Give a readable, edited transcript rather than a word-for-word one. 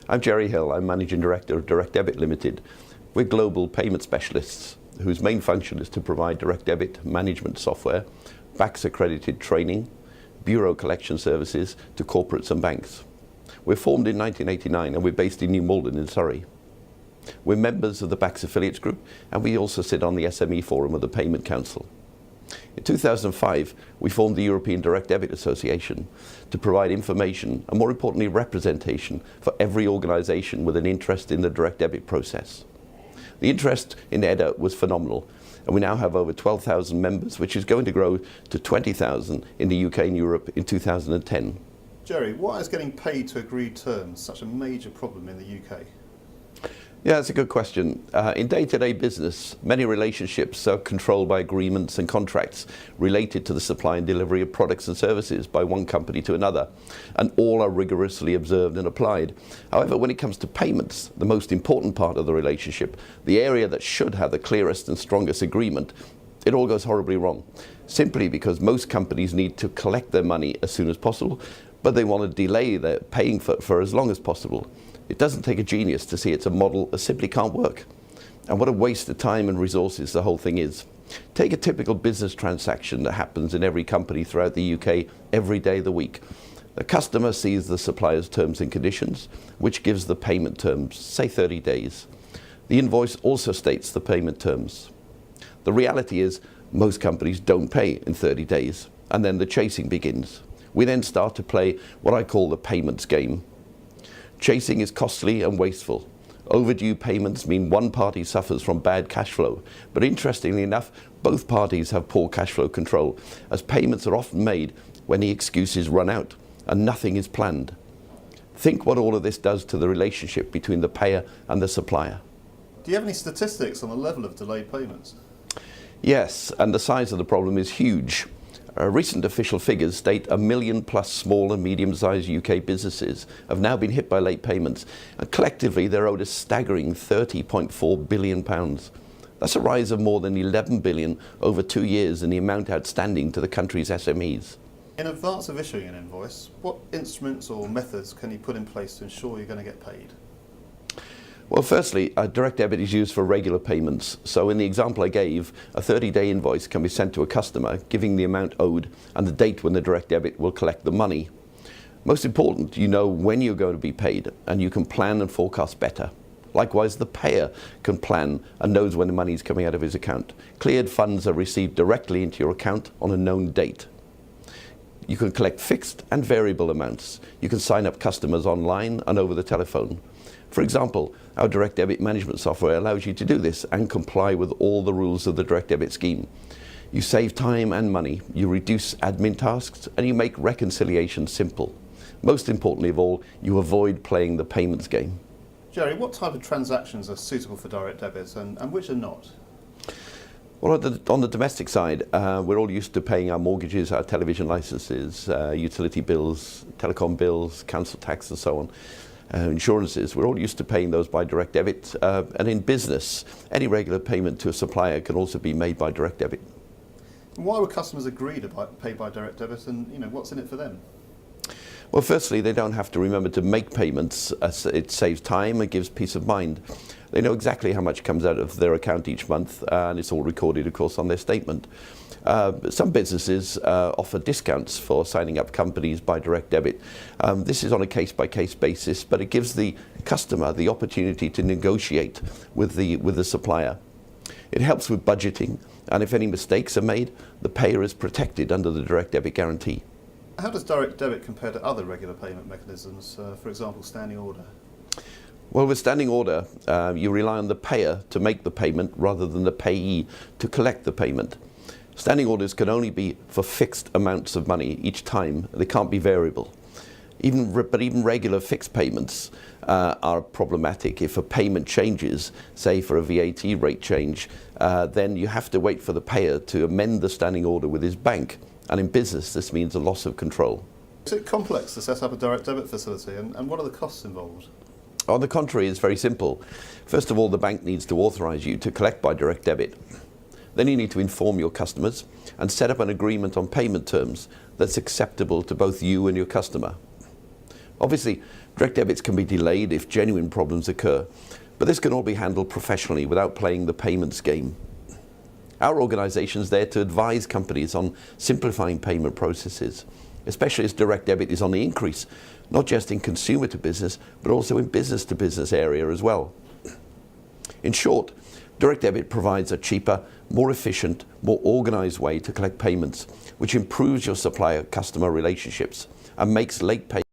I'm Gerry Hill. I'm Managing Director of Direct Debit Limited. We're global payment specialists whose main function is to provide direct debit management software, BACS accredited training, bureau collection services to corporates and banks. We're formed in 1989 and we're based in New Malden in Surrey. We're members of the BACS Affiliates Group and we also sit on the SME Forum of the Payment Council. In 2005, we formed the European Direct Debit Association to provide information and, more importantly, representation for every organisation with an interest in the direct debit process. The interest in EDA was phenomenal, and we now have over 12,000 members, which is going to grow to 20,000 in the UK and Europe in 2010. Gerry, why is getting paid to agreed terms such a major problem in the UK? Yeah, that's a good question. In day-to-day business, many relationships are controlled by agreements and contracts related to the supply and delivery of products and services by one company to another, and all are rigorously observed and applied. However, when it comes to payments, the most important part of the relationship, the area that should have the clearest and strongest agreement, it all goes horribly wrong, simply because most companies need to collect their money as soon as possible, but they want to delay their paying for as long as possible. It doesn't take a genius to see it's a model that simply can't work. And what a waste of time and resources the whole thing is. Take a typical business transaction that happens in every company throughout the UK every day of the week. The customer sees the supplier's terms and conditions, which gives the payment terms, say 30 days. The invoice also states the payment terms. The reality is most companies don't pay in 30 days, and then the chasing begins. We then start to play what I call the payments game. Chasing is costly and wasteful. Overdue payments mean one party suffers from bad cash flow, but interestingly enough, both parties have poor cash flow control, as payments are often made when the excuses run out and nothing is planned. Think what all of this does to the relationship between the payer and the supplier. Do you have any statistics on the level of delayed payments? Yes, and the size of the problem is huge. Recent official figures state 1 million plus small and medium-sized UK businesses have now been hit by late payments, and collectively they're owed a staggering £30.4 billion. That's a rise of more than 11 billion over 2 years in the amount outstanding to the country's SMEs. In advance of issuing an invoice, what instruments or methods can you put in place to ensure you're going to get paid? Well, firstly, direct debit is used for regular payments. So in the example I gave, a 30-day invoice can be sent to a customer, giving the amount owed and the date when the direct debit will collect the money. Most important, you know when you're going to be paid, and you can plan and forecast better. Likewise, the payer can plan and knows when the money is coming out of his account. Cleared funds are received directly into your account on a known date. You can collect fixed and variable amounts. You can sign up customers online and over the telephone. For example, our direct debit management software allows you to do this and comply with all the rules of the direct debit scheme. You save time and money, you reduce admin tasks, and you make reconciliation simple. Most importantly of all, you avoid playing the payments game. Gerry, what type of transactions are suitable for direct debits and which are not? Well, on the domestic side, we're all used to paying our mortgages, our television licenses, utility bills, telecom bills, council tax and so on. Insurances, we're all used to paying those by direct debit, and in business, any regular payment to a supplier can also be made by direct debit. Why would customers agree to pay by direct debit, and what's in it for them? Well, firstly, they don't have to remember to make payments, as it saves time and gives peace of mind. They know exactly how much comes out of their account each month, and it's all recorded, of course, on their statement. Some businesses offer discounts for signing up companies by direct debit. This is on a case-by-case basis, but it gives the customer the opportunity to negotiate with the supplier. It helps with budgeting, and if any mistakes are made, the payer is protected under the direct debit guarantee. How does direct debit compare to other regular payment mechanisms, for example, standing order? Well, with standing order, you rely on the payer to make the payment rather than the payee to collect the payment. Standing orders can only be for fixed amounts of money each time. They can't be variable. But even regular fixed payments are problematic. If a payment changes, say for a VAT rate change, then you have to wait for the payer to amend the standing order with his bank. And in business, this means a loss of control. Is it complex to set up a direct debit facility, and what are the costs involved? On the contrary, it's very simple. First of all, the bank needs to authorise you to collect by direct debit. Then you need to inform your customers and set up an agreement on payment terms that's acceptable to both you and your customer. Obviously, direct debits can be delayed if genuine problems occur, but this can all be handled professionally without playing the payments game. Our organisation is there to advise companies on simplifying payment processes, especially as direct debit is on the increase, not just in consumer to business, but also in business to business area as well. In short, direct debit provides a cheaper, more efficient, more organised way to collect payments, which improves your supplier-customer relationships and makes late payments